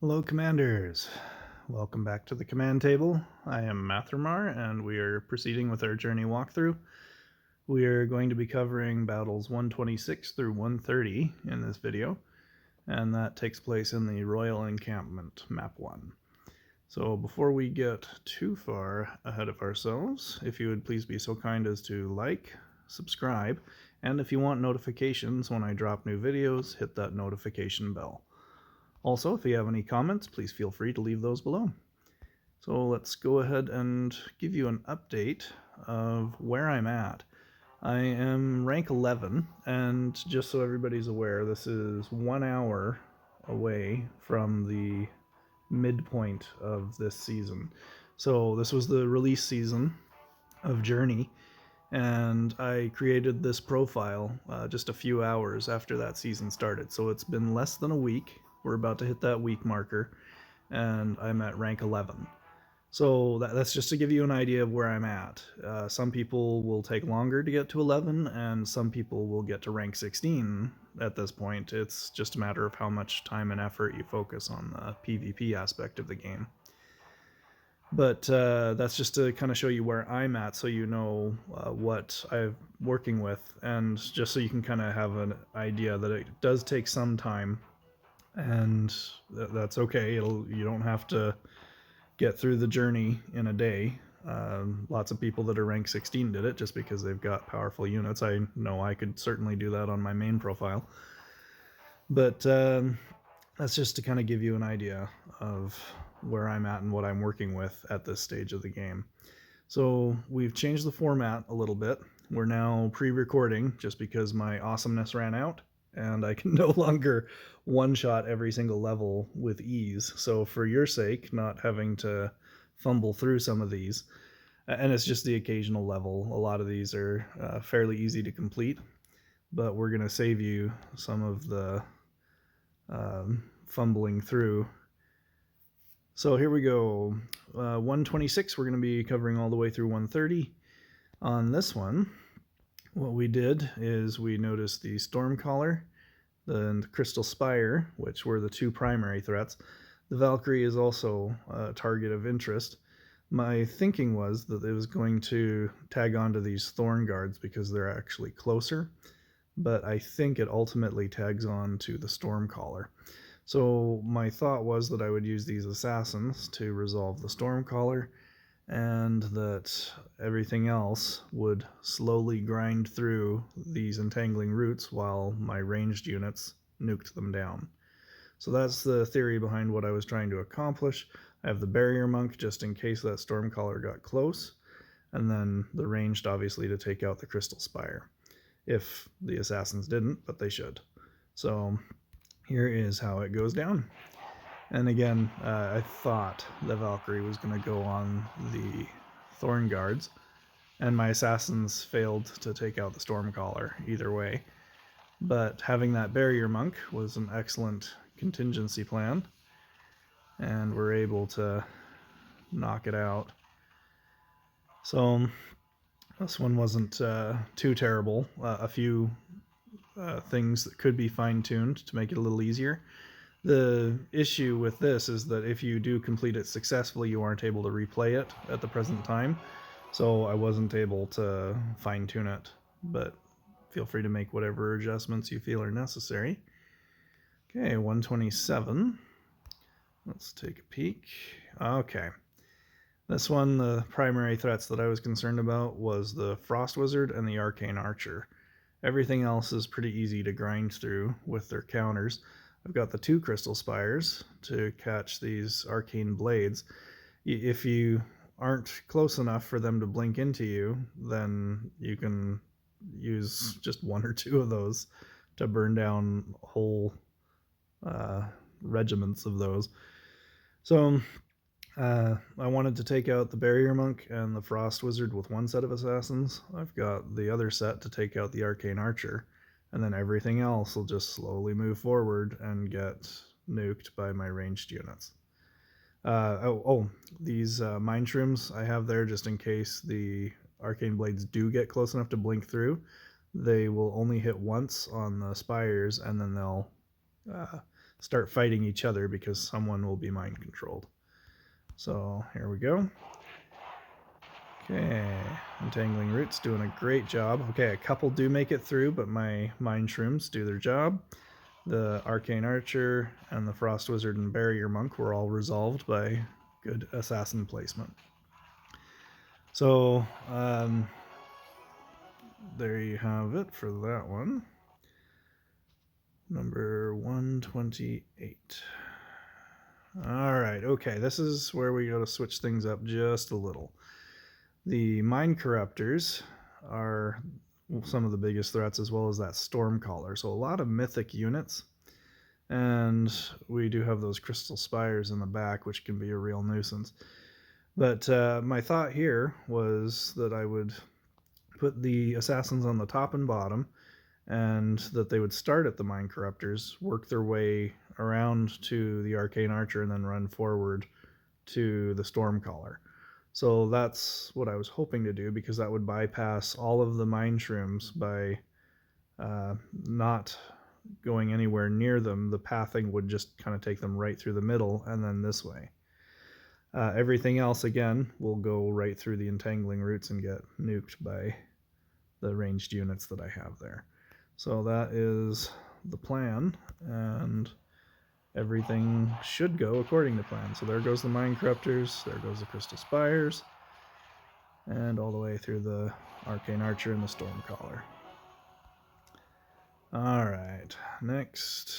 Hello, Commanders. Welcome back to the command table. I am Mathermar, and we are proceeding with our journey walkthrough. We are going to be covering battles 126 through 130 in this video, and that takes place in the Royal Encampment, Map 1. So before we get too far ahead of ourselves, if you would please be so kind as to like, subscribe, and if you want notifications when I drop new videos, hit that notification bell. Also, if you have any comments, please feel free to leave those below. So let's go ahead and give you an update of where I'm at. I am rank 11, and just so everybody's aware, this is 1 hour away from the midpoint of this season. So this was the release season of Journey, and I created this profile just a few hours after that season started. So it's been less than a week. We're about to hit that week marker, and I'm at rank 11. So that's just to give you an idea of where I'm at. Some people will take longer to get to 11, and some people will get to rank 16 at this point. It's just a matter of how much time and effort you focus on the PvP aspect of the game. But that's just to kind of show you where I'm at, so you know what I'm working with, and just so you can kind of have an idea that it does take some time, and that's okay. You don't have to get through the journey in a day. Lots of people that are rank 16 did it just because they've got powerful units. I know I could certainly do that on my main profile. But that's just to kind of give you an idea of where I'm at and what I'm working with at this stage of the game. So we've changed the format a little bit. We're now pre-recording just because my awesomeness ran out and I can no longer one-shot every single level with ease. So for your sake, not having to fumble through some of these, and it's just the occasional level. A lot of these are fairly easy to complete, but we're going to save you some of the fumbling through. So here we go. 126, we're going to be covering all the way through 130. On this one, what we did is we noticed the Stormcaller, the Crystal Spire, which were the two primary threats. The Valkyrie is also a target of interest. My thinking was that it was going to tag onto these Thorn Guards because they're actually closer, but I think it ultimately tags on to the Stormcaller. So my thought was that I would use these assassins to resolve the Stormcaller, and that everything else would slowly grind through these entangling roots while my ranged units nuked them down. So that's the theory behind what I was trying to accomplish. I have the Barrier Monk just in case that Stormcaller got close, and then the ranged obviously to take out the Crystal Spire. If the assassins didn't, but they should. So here is how it goes down. And again, I thought the Valkyrie was going to go on the Thorn Guards, and my assassins failed to take out the Stormcaller either way. But having that Barrier Monk was an excellent contingency plan, and we're able to knock it out. So this one wasn't too terrible. A few things that could be fine-tuned to make it a little easier. The issue with this is that if you do complete it successfully, you aren't able to replay it at the present time. So I wasn't able to fine-tune it, but feel free to make whatever adjustments you feel are necessary. Okay, 127. Let's take a peek. Okay. This one, the primary threats that I was concerned about was the Frost Wizard and the Arcane Archer. Everything else is pretty easy to grind through with their counters. I've got the two Crystal Spires to catch these Arcane Blades. If you aren't close enough for them to blink into you, then you can use just one or two of those to burn down whole regiments of those. So I wanted to take out the Barrier Monk and the Frost Wizard with one set of assassins. I've got the other set to take out the Arcane Archer, and then everything else will just slowly move forward and get nuked by my ranged units. These Mind Shrooms I have there just in case the Arcane Blades do get close enough to blink through. They will only hit once on the Spires, and then they'll start fighting each other because someone will be mind controlled. So here we go. Okay, Untangling Roots doing a great job. Okay, a couple do make it through, but my Mind Shrooms do their job. The Arcane Archer and the Frost Wizard and Barrier Monk were all resolved by good assassin placement. So, there you have it for that one. Number 128. Alright, okay, this is where we got to switch things up just a little. The Mind Corruptors are some of the biggest threats, as well as that Stormcaller. So a lot of mythic units. And we do have those Crystal Spires in the back, which can be a real nuisance. But my thought here was that I would put the Assassins on the top and bottom, and that they would start at the Mind Corruptors, work their way around to the Arcane Archer, and then run forward to the Stormcaller. So that's what I was hoping to do, because that would bypass all of the Mind Shrooms by not going anywhere near them. The pathing would just kind of take them right through the middle and then this way. Everything else, again, will go right through the Entangling Roots and get nuked by the ranged units that I have there. So that is the plan, and everything should go according to plan. So there goes the Mind Corruptors, there goes the Crystal Spires, and all the way through the Arcane Archer and the Stormcaller. Alright, next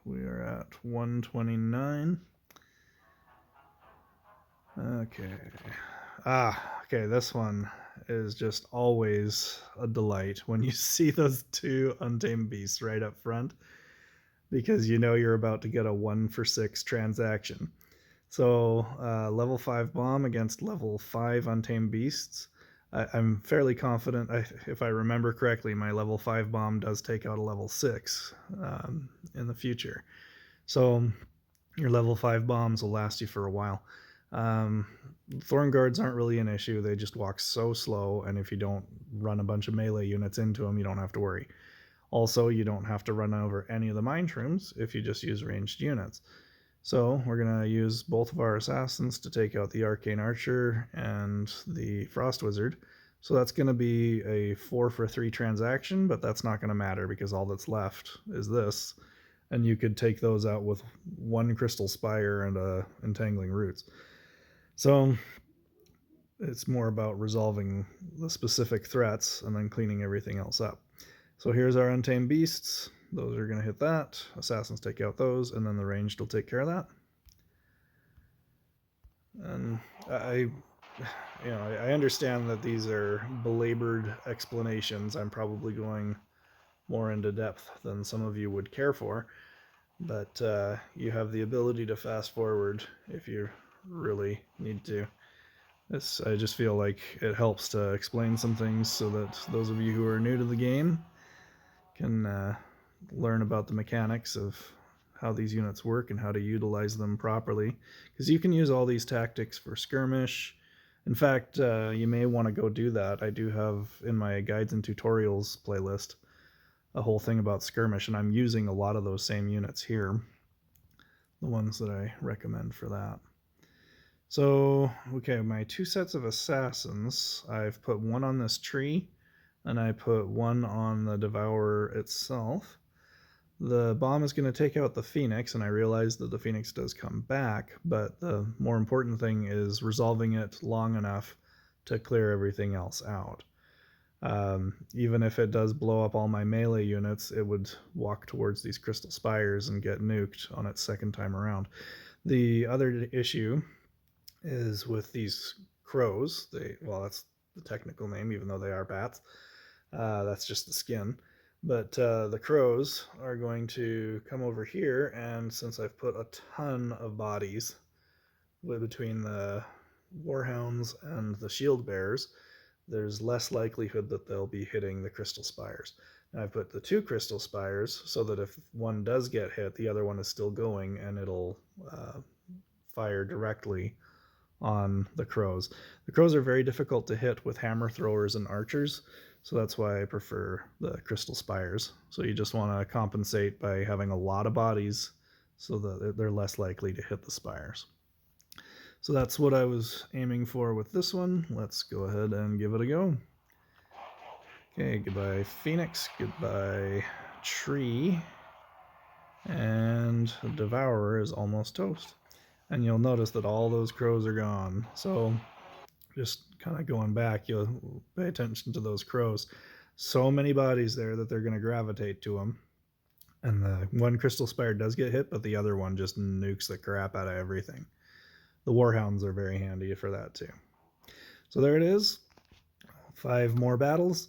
we are at 129. Okay, this one is just always a delight when you see those two Untamed Beasts right up front, because you know you're about to get a 1-for-6 transaction. So level 5 bomb against level 5 Untamed Beasts. I'm fairly confident, if I remember correctly, my level 5 bomb does take out a level 6 in the future. So your level 5 bombs will last you for a while. Thorn Guards aren't really an issue. They just walk so slow, and if you don't run a bunch of melee units into them, you don't have to worry. Also, you don't have to run over any of the Mind Shrooms if you just use ranged units. So we're going to use both of our Assassins to take out the Arcane Archer and the Frost Wizard. So that's going to be a 4-for-3 transaction, but that's not going to matter because all that's left is this. And you could take those out with 1 Crystal Spire and a Entangling Roots. So it's more about resolving the specific threats and then cleaning everything else up. So here's our Untamed Beasts. Those are going to hit that. Assassins take out those, and then the ranged will take care of that. And I understand that these are belabored explanations. I'm probably going more into depth than some of you would care for, but you have the ability to fast forward if you really need to. I just feel like it helps to explain some things so that those of you who are new to the game can learn about the mechanics of how these units work and how to utilize them properly, because you can use all these tactics for skirmish. In fact, you may want to go do that. I do have in my guides and tutorials playlist a whole thing about skirmish, and I'm using a lot of those same units here, the ones that I recommend for that. So, okay, my 2 sets of Assassins, I've put 1 on this tree, and I put 1 on the Devourer itself. The bomb is going to take out the Phoenix, and I realize that the Phoenix does come back, but the more important thing is resolving it long enough to clear everything else out. Even if it does blow up all my melee units, it would walk towards these Crystal Spires and get nuked on its second time around. The other issue is with these crows. Well, that's the technical name, even though they are bats. That's just the skin. But the crows are going to come over here, and since I've put a ton of bodies between the Warhounds and the Shield Bearers, there's less likelihood that they'll be hitting the Crystal Spires. Now I've put the 2 Crystal Spires so that if one does get hit, the other one is still going, and it'll fire directly on the crows. The crows are very difficult to hit with hammer throwers and archers, so that's why I prefer the Crystal Spires. So you just want to compensate by having a lot of bodies so that they're less likely to hit the spires. So that's what I was aiming for with this one. Let's go ahead and give it a go. Okay, goodbye Phoenix, goodbye Tree, and the Devourer is almost toast. And you'll notice that all those crows are gone. So just kind of going back, you'll pay attention to those crows. So many bodies there that they're going to gravitate to them. And the one Crystal Spire does get hit, but the other one just nukes the crap out of everything. The Warhounds are very handy for that too. So there it is. 5 more battles.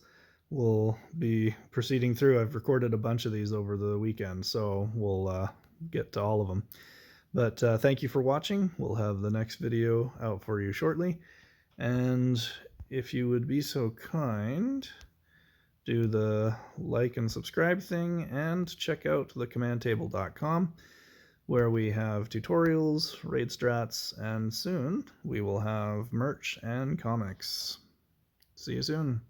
We'll be proceeding through. I've recorded a bunch of these over the weekend, so we'll get to all of them. But thank you for watching. We'll have the next video out for you shortly. And if you would be so kind, do the like and subscribe thing, and check out thecommandtable.com, where we have tutorials, raid strats, and soon we will have merch and comics. See you soon.